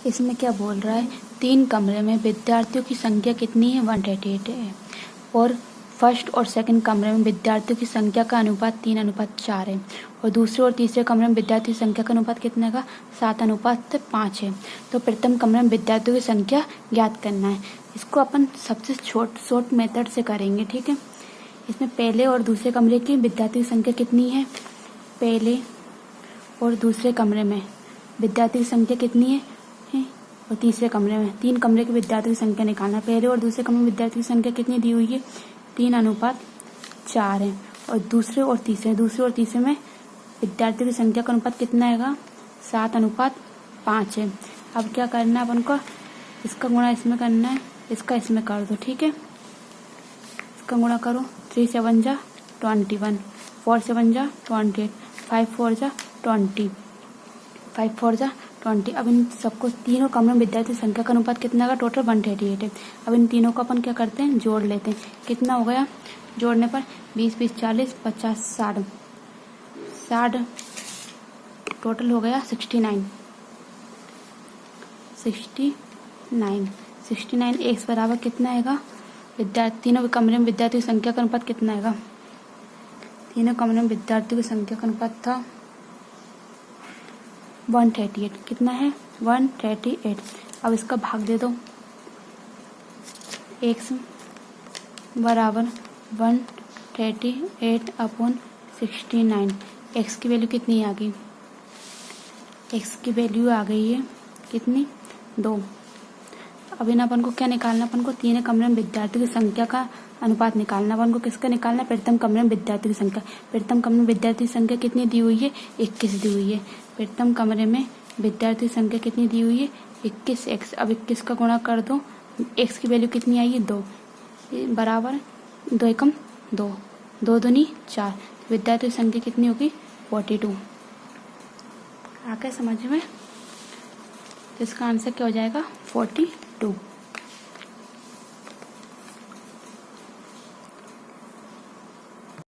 इसमें क्या बोल रहा है, 3 कमरे में विद्यार्थियों की संख्या कितनी है, 188 है। और फर्स्ट और सेकंड कमरे में विद्यार्थियों की संख्या का अनुपात 3:4 है। और दूसरे और तीसरे कमरे में विद्यार्थियों की संख्या का अनुपात कितने का, 7:5 है। तो प्रथम कमरे में विद्यार्थियों की संख्या ज्ञात करना है। इसको अपन सबसे शॉर्ट मेथड से करेंगे, ठीक है। इसमें पहले और दूसरे कमरे की विद्यार्थियों की संख्या कितनी है, पहले और दूसरे कमरे में विद्यार्थियों की संख्या कितनी है, और तीसरे कमरे में 3 कमरे के विद्यार्थियों की संख्या निकालना। पहले और दूसरे कमरे में विद्यार्थियों की संख्या कितनी दी हुई है, 3:4 है। और दूसरे और तीसरे में विद्यार्थियों की संख्या का अनुपात कितना है, 7:5 है। अब क्या करना है अपन को, इसका गुणा इसमें करना है, इसका इसमें कर दो, ठीक है। इसका गुणा करो, 3 7 जा 21, 4 7 जा 28, 5 4 जा 20, 5 4 जा 20। अब इन सबको तीनों कमरों में विद्यार्थी संख्या का अनुपात कितना का, टोटल 138 है। अब इन तीनों को अपन क्या करते हैं, जोड़ लेते हैं। कितना हो गया जोड़ने पर, 20 20 40 50 60 टोटल हो गया 69। 69 एक्स बराबर कितना आएगा, तीनों कमरे में विद्यार्थियों की संख्या का अनुपात कितना आएगा, तीनों कमरे में विद्यार्थियों की संख्या का अनुपात था 138। कितना है, 138। अब इसका भाग दे दो, x बराबर 138/69। x की वैल्यू कितनी आ गई, x की वैल्यू आ गई है कितनी, 2। अब इन अपन को क्या निकालना, अपन को तीनों कमरे में विद्यार्थियों की संख्या का अनुपात निकालना। अपन को किसका निकालना, प्रथम कमरे में विद्यार्थियों की संख्या। प्रथम कमरे में विद्यार्थी की संख्या कितनी दी हुई है, 21 दी हुई है। प्रथम कमरे में विद्यार्थी की संख्या कितनी दी हुई है, 21x। अब 21 का गुणा कर दो, x की वैल्यू कितनी आई है, 2 बराबर 2 एकम 2, 2 दूनी 4। विद्यार्थियों की संख्या कितनी होगी, 42। आके समझ में, तो इसका आंसर क्या हो जाएगा, 42।